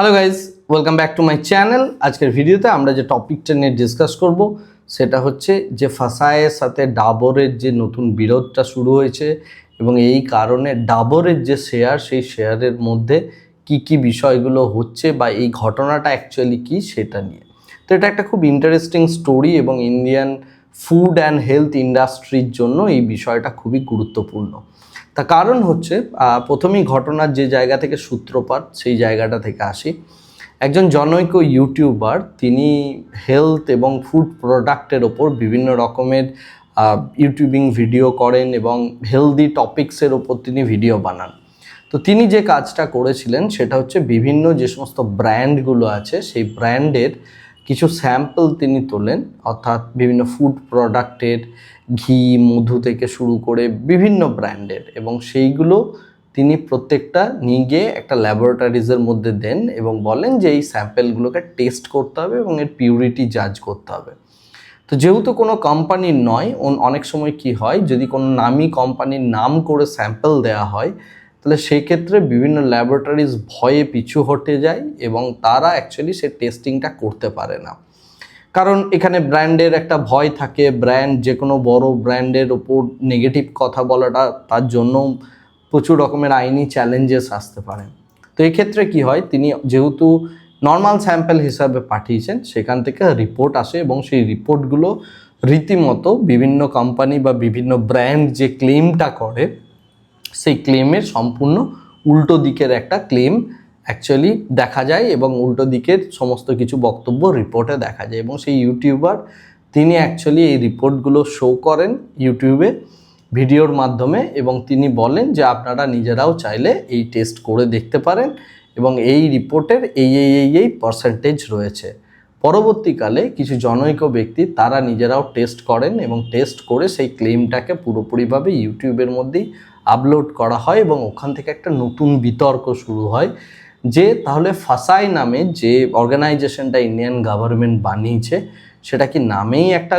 Hello guys, welcome back to my channel. আজকের ভিডিওতে আমরা যে টপিকটা নিয়ে ডিসকাস করব সেটা হচ্ছে যে ফাসায়ের সাথে ডাবরের যে নতুন বিরোধটা শুরু হয়েছে এবং এই কারণে ডাবরের যে শেয়ার সেই শেয়ারের মধ্যে কি কি বিষয়গুলো হচ্ছে বা এই ঘটনাটা অ্যাকচুয়ালি কি সেটা নিয়ে। তো এটা একটা খুব ইন্টারেস্টিং স্টোরি এবং ইন্ডিয়ান ফুড অ্যান্ড হেলথ ইন্ডাস্ট্রির জন্য এই বিষয়টা খুবই গুরুত্বপূর্ণ। তার কারণ হচ্ছে প্রথমেই ঘটনার যে জায়গা থেকে সূত্রপাত সেই জায়গাটা থেকে আসি। একজন জনৈক ইউটিউবার, তিনি হেলথ এবং ফুড প্রোডাক্টের ওপর বিভিন্ন রকমের ইউটিউবিং ভিডিও করেন এবং হেলদি টপিক্সের ওপর তিনি ভিডিও বানান। তো তিনি যে কাজটা করেছিলেন সেটা হচ্ছে বিভিন্ন যে সমস্ত ব্র্যান্ডগুলো আছে সেই ব্র্যান্ডের কিছু স্যাম্পল তিনি তোলেন, অর্থাৎ বিভিন্ন ফুড প্রোডাক্টের ঘি, মধু থেকে শুরু করে বিভিন্ন ব্র্যান্ডের, এবং সেইগুলো তিনি প্রত্যেকটা নিয়ে গিয়ে একটা ল্যাবরেটরিজের মধ্যে দেন এবং বলেন যে এই স্যাম্পেলগুলোকে টেস্ট করতে হবে এবং এর পিউরিটি জাজ করতে হবে। তো যেহেতু কোনো কোম্পানির নয়, অনেক সময় কি হয়, যদি কোনো নামি কোম্পানির নাম করে স্যাম্পল দেওয়া হয় তাহলে সেই ক্ষেত্রে বিভিন্ন ল্যাবরেটরিজ ভয়ে পিছু হটে যায় এবং তারা অ্যাকচুয়ালি সে টেস্টিংটা করতে পারে না। কারণ এখানে ব্র্যান্ডের একটা ভয় থাকে, ব্র্যান্ড যে কোনো বড় ব্র্যান্ডের ওপর নেগেটিভ কথা বলাটা তার জন্য প্রচুর রকমের আইনি চ্যালেঞ্জেস আসতে পারে। তো এই ক্ষেত্রে কি হয়, তিনি যেহেতু নর্মাল স্যাম্পল হিসাবে পাঠিয়েছেন, সেখান থেকে রিপোর্ট আসে এবং সেই রিপোর্টগুলো রীতিমতো বিভিন্ন কোম্পানি বা বিভিন্ন ব্র্যান্ড যে ক্লেমটা করে সেই ক্লেমের সম্পূর্ণ উল্টো দিকের একটা ক্লেম অ্যাকচুয়ালি দেখা যায় এবং উল্টো দিকের সমস্ত কিছু বক্তব্য রিপোর্টে দেখা যায়। এবং সেই ইউটিউবার তিনি অ্যাকচুয়ালি এই রিপোর্টগুলো শো করেন ইউটিউবে ভিডিওর মাধ্যমে এবং তিনি বলেন যে আপনারা নিজেরাও চাইলে এই টেস্ট করে দেখতে পারেন এবং এই রিপোর্টের এই পার্সেন্টেজ রয়েছে। পরবর্তীকালে কিছু জনৈক ব্যক্তি তারা নিজেরাও টেস্ট করেন এবং টেস্ট করে সেই ক্লেমটাকে পুরোপুরিভাবে ইউটিউবের মধ্যেই আপলোড করা হয় এবং ওখান থেকে একটা নতুন বিতর্ক শুরু হয় যে তাহলে ফাসাই নামে যে অর্গানাইজেশনটা ইন্ডিয়ান গভর্নমেন্ট বানিয়েছে সেটা কি নামেই একটা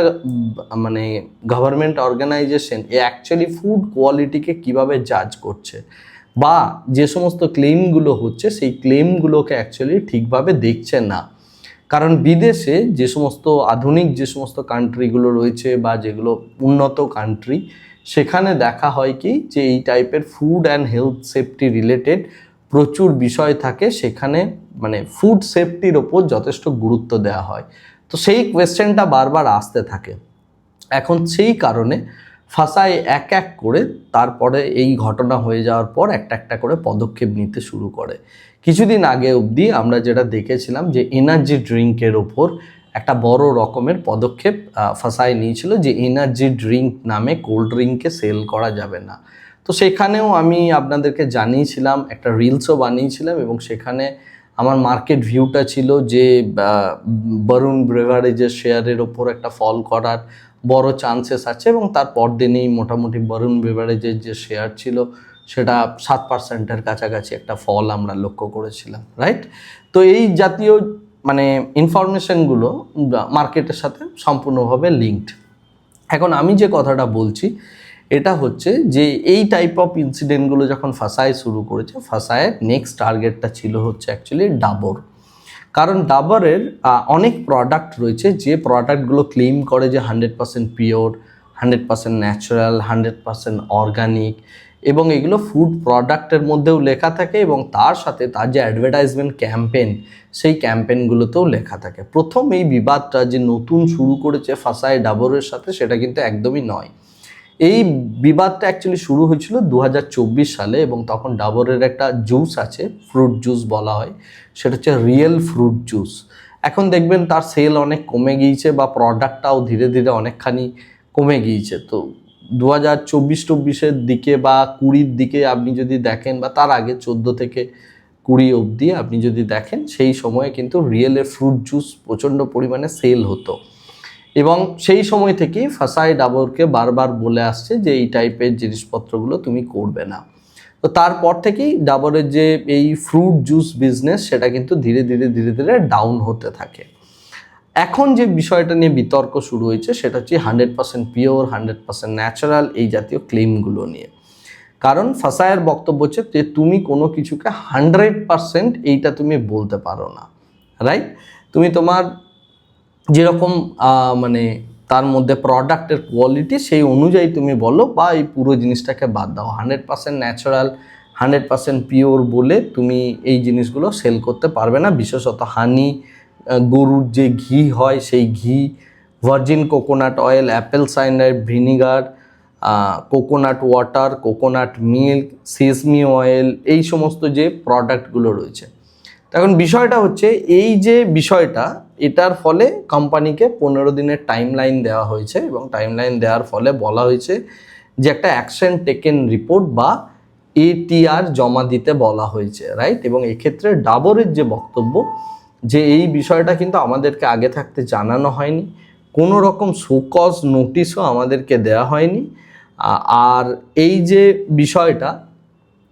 মানে গভর্নমেন্ট অর্গানাইজেশন, এ অ্যাকচুয়ালি ফুড কোয়ালিটিকে কিভাবে জাজ করছে বা যে সমস্ত ক্লেমগুলো হচ্ছে সেই ক্লেমগুলোকে অ্যাকচুয়ালি ঠিকভাবে দেখছে না। কারণ বিদেশে যে সমস্ত আধুনিক যে সমস্ত কান্ট্রিগুলো রয়েছে বা যেগুলো উন্নত কান্ট্রি, সেখানে দেখা হয় কি যে এই টাইপের food and health safety related প্রচুর বিষয় থাকে, সেখানে মানে ফুড সেফটির ওপর যথেষ্ট গুরুত্ব দেওয়া হয়। তো সেই কোয়েশ্চেনটা বারবার আসতে থাকে। এখন সেই কারণে ফাসাই এক এক করে তারপরে এই ঘটনা হয়ে যাওয়ার পর একটা একটা করে পদক্ষেপ নিতে শুরু করে। কিছুদিন আগে অবধি আমরা যেটা দেখেছিলাম যে এনার্জি ড্রিঙ্কের ওপর একটা বড় রকমের পদক্ষেপ ফাসাই নিয়েছিল যে এনার্জি ড্রিঙ্ক নামে কোল্ড ড্রিঙ্ককে সেল করা যাবে না। তো সেখানেও আমি আপনাদেরকে জানিয়েছিলাম, একটা রিলসও বানিয়েছিলাম এবং সেখানে আমার মার্কেট ভিউটা ছিল যে বরুণ ব্রেভারেজের শেয়ারের ওপর একটা ফল করার বড় চান্সেস আছে এবং তার পরদিনেই মোটামুটি বরুণ ব্রেভারেজের যে শেয়ার ছিল সেটা 7%-এর কাছাকাছি একটা ফল আমরা লক্ষ্য করেছিলাম, রাইট? তো এই জাতীয় মানে ইনফরমেশনগুলো মার্কেটের সাথে সম্পূর্ণভাবে লিঙ্কড। এখন আমি যে কথাটা বলছি এটা হচ্ছে যে এই টাইপ অফ ইনসিডেন্টগুলো যখন ফাসায় শুরু করেছে, ফাসায়ের নেক্সট টার্গেটটা ছিল হচ্ছে অ্যাকচুয়ালি ডাবর। কারণ ডাবরের অনেক প্রোডাক্ট রয়েছে যে প্রোডাক্টগুলো ক্লেম করে যে 100% পিওর, 100% ন্যাচারাল, 100% অর্গানিক, এবং এগুলো ফুড প্রোডাক্টের মধ্যেও লেখা থাকে এবং তার সাথে তার যে অ্যাডভার্টাইজমেন্ট ক্যাম্পেন সেই ক্যাম্পেনগুলোতেও লেখা থাকে। প্রথম এই বিবাদটা যে নতুন শুরু করেছে ফাসায় ডাবরের সাথে সেটা কিন্তু একদমই নয়। এই বিবাদটা অ্যাকচুয়ালি শুরু হয়েছিল 2024 সালে এবং তখন ডাবরের একটা জুস আছে, ফ্রুট জুস বলা হয়, সেটা হচ্ছে রিয়েল ফ্রুট জুস। এখন দেখবেন তার সেল অনেক কমে গিয়েছে বা প্রোডাক্টটাও ধীরে ধীরে অনেকখানি কমে গিয়েছে। তো 2024-24-এর দিকে বা 20-র দিকে আপনি যদি দেখেন বা তার আগে 14 থেকে 20 অবধি আপনি যদি দেখেন, সেই সময়ে কিন্তু রিয়েলের ফ্রুট জুস প্রচণ্ড পরিমাণে সেল হতো এবং সেই সময় থেকেই ফাসাই ডাবরকে বারবার বলে আসছে যে এই টাইপের জিনিসপত্রগুলো তুমি করবে না। তো তারপর থেকেই ডাবরের যে এই ফ্রুট জুস বিজনেস সেটা কিন্তু ধীরে ধীরে ডাউন হতে থাকে। এখন যে বিষয়টা নিয়ে বিতর্ক শুরু হয়েছে সেটা হচ্ছে 100% পিওর, 100% ন্যাচারাল এই জাতীয় ক্লেমগুলো নিয়ে। কারণ ফাসায়ের বক্তব্য হচ্ছে যে তুমি কোনো কিছুকে 100% এইটা তুমি বলতে পারো না, রাইট? তুমি তোমার যেরকম মানে তার মধ্যে প্রোডাক্টের কোয়ালিটি সেই অনুযায়ী তুমি বলো, বা এই পুরো জিনিসটাকে বাদ দাও। 100% ন্যাচারাল, 100% পিওর বলে তুমি এই জিনিসগুলো সেল করতে পারবে না। বিশেষত হানি, গরুর যে ঘি হয় সেই ঘি, virgin coconut oil, apple cider vinegar, coconut water, coconut milk, sesame oil, এই সমস্ত যে প্রোডাক্টগুলো রয়েছে। এখন বিষয়টা হচ্ছে এই যে বিষয়টা, এটার ফলে কোম্পানিকে 15 দিনের টাইম লাইন দেওয়া হয়েছে, এবং টাইম লাইন দেওয়ার ফলে বলা হয়েছে যে একটা অ্যাকশন টেকেন রিপোর্ট বা ATR জমা দিতে বলা হয়েছে, রাইট? এবং এক্ষেত্রে ডাবরের যে বক্তব্য যে এই বিষয়টা কিন্তু আমাদেরকে আগে থাকতে জানানো হয়নি, কোনো রকম শোকজ নোটিশও আমাদেরকে দেওয়া হয়নি। আর এই যে বিষয়টা,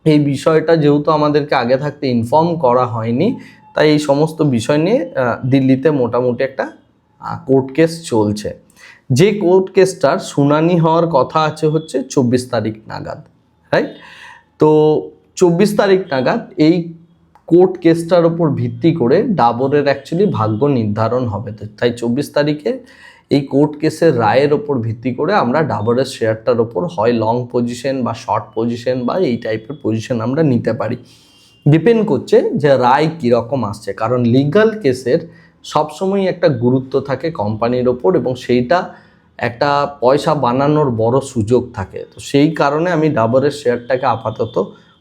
এই বিষয়টা যেহেতু আমাদেরকে আগে থাকতে ইনফর্ম করা হয়নি, তাই এই সমস্ত বিষয় নিয়ে দিল্লিতে মোটামুটি একটা কোর্ট কেস চলছে। যে কোর্ট কেসটার শুনানি হওয়ার কথা আছে হচ্ছে 24 তারিখ নাগাদ, রাইট? তো 24 তারিখ নাগাদ এই কোর্ট কেসটার ওপর ভিত্তি করে ডাবরের অ্যাকচুয়ালি ভাগ্য নির্ধারণ হবে। তো তাই 24 তারিখে এই কোর্ট কেসের রায়ের ওপর ভিত্তি করে আমরা ডাবরের শেয়ারটার ওপর হয় লং পজিশন বা শর্ট পজিশন বা এই টাইপের পজিশন আমরা নিতে পারি। ডিপেন্ড করছে যে রায় কীরকম আসছে, কারণ লিগাল কেসের সবসময় একটা গুরুত্ব থাকে কোম্পানির ওপর, এবং সেইটা একটা পয়সা বানানোর বড় সুযোগ থাকে। তো সেই কারণে আমি ডাবরের শেয়ারটাকে আপাতত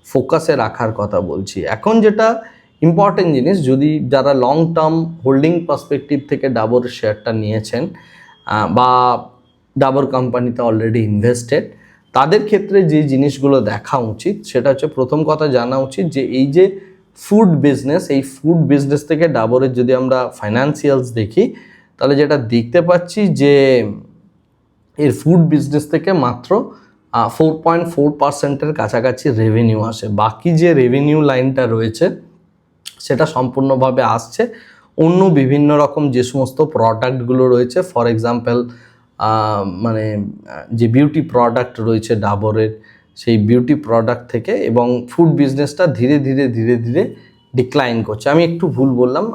ফোকাসে রাখার কথা বলছি। এখন যেটা ইম্পর্টেন্ট জিনিস, যদি যারা লং টার্ম হোল্ডিং পার্সপেক্টিভ থেকে ডাবরের শেয়ারটা নিয়েছেন বা ডাবর কোম্পানিতে অলরেডি ইনভেস্টেড, তাদের ক্ষেত্রে যে জিনিসগুলো দেখা উচিত সেটা হচ্ছে, প্রথম কথা জানা উচিত যে এই যে ফুড বিজনেস, এই ফুড বিজনেস থেকে ডাবরের যদি আমরা ফাইন্যান্সিয়ালস দেখি, তাহলে যেটা দেখতে পাচ্ছি যে এর ফুড বিজনেস থেকে মাত্র 4.4%-এর কাছাকাছি রেভিনিউ আসে। বাকি যে রেভিনিউ লাইনটা রয়েছে সেটা সম্পূর্ণভাবে আসছে অন্য বিভিন্ন রকম যে সমস্ত প্রোডাক্টগুলো রয়েছে। ফর এক্সাম্পল মানে যে বিউটি প্রোডাক্ট রয়েছে ডাবরের, সেই বিউটি প্রোডাক্ট থেকে, এবং ফুড বিজনেসটা ধীরে ধীরে ধীরে ধীরে ডিক্লাইন করছে। আমি একটু ভুল বললাম,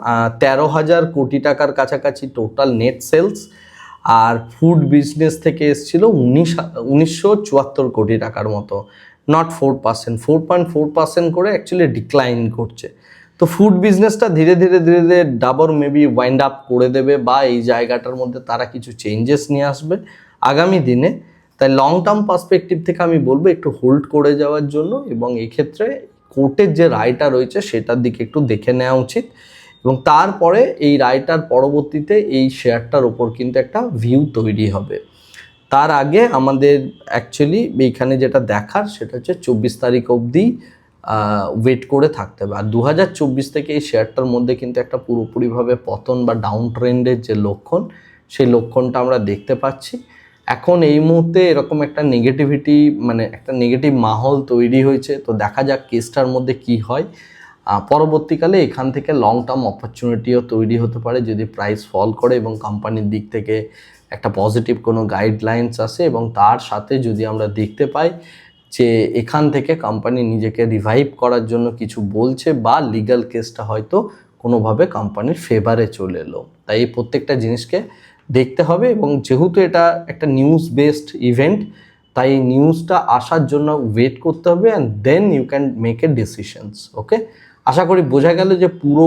13,000 কোটি টাকার কাছাকাছি টোটাল নেট সেলস, আর ফুড বিজনেস থেকে এসেছিল 1974 কোটি টাকার মতো, নট 4%, 4.4% করে অ্যাকচুয়ালি ডিক্লাইন করছে। তো ফুড বিজনেসটা ধীরে ধীরে ধীরে ধীরে ডাবর মেবি ওয়াইন্ড আপ করে দেবে, বা এই জায়গাটার মধ্যে তারা কিছু চেঞ্জেস নিয়ে আসবে আগামী দিনে। তাই লং টার্ম পার্সপেক্টিভ থেকে আমি বলবো একটু হোল্ড করে যাওয়ার জন্য, এবং এক্ষেত্রে কোর্টের যে রায়টা রয়েছে সেটার দিকে একটু দেখে নেওয়া উচিত, এবং তারপরে এই রায়টার পরবর্তীতে এই শেয়ারটার ওপর কিন্তু একটা ভিউ তৈরি হবে। তার আগে আমাদের অ্যাকচুয়ালি এইখানে যেটা দেখার সেটা হচ্ছে 24 তারিখ অবধি ওয়েট করে থাকতে হবে। আর 2024 থেকে এই শেয়ারটার মধ্যে কিন্তু একটা পুরোপুরিভাবে পতন বা ডাউন ট্রেন্ডের যে লক্ষণ, সেই লক্ষণটা আমরা দেখতে পাচ্ছি। এখন এই মুহূর্তে এরকম একটা নেগেটিভিটি, মানে একটা নেগেটিভ মাহল তৈরি হয়েছে। তো দেখা যাক কেসটার মধ্যে কি হয়। পরবর্তীকালে এখান থেকে লং টার্ম অপরচুনিটিও তৈরি হতে পারে যদি প্রাইস ফল করে এবং কোম্পানির দিক থেকে একটা পজিটিভ কোনো গাইডলাইন্স আসে, এবং তার সাথে যদি আমরা দেখতে পাই যে এখান থেকে কোম্পানি নিজেকে রিভাইভ করার জন্য কিছু বলছে, বা লিগ্যাল কেসটা হয়তো কোনোভাবে কোম্পানির ফেভারে চলে এলো। তাই এই প্রত্যেকটা জিনিসকে দেখতে হবে, এবং যেহেতু এটা একটা নিউজ বেসড ইভেন্ট, তাই নিউজটা আসার জন্য ওয়েট করতে হবে, and then you can make a decisions. Okay, আশা করি বোঝা গেল যে পুরো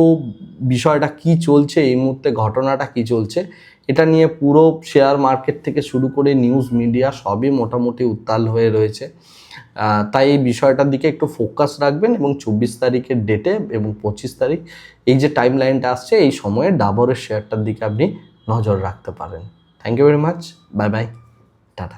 বিষয়টা কি চলছে এই মুহূর্তে, ঘটনাটা কি চলছে। এটা নিয়ে পুরো শেয়ার মার্কেট থেকে শুরু করে নিউজ মিডিয়া সবই মোটামুটি উত্তাল হয়ে রয়েছে। তাই এই বিষয়টার দিকে একটু ফোকাস রাখবেন, এবং 24 তারিখের ডেটে এবং 25 তারিখ এই যে টাইম লাইনটা আসছে, এই সময়ে ডাবরের শেয়ারটার দিকে আপনি নজর রাখতে পারেন। Thank you very much, bye bye, tata.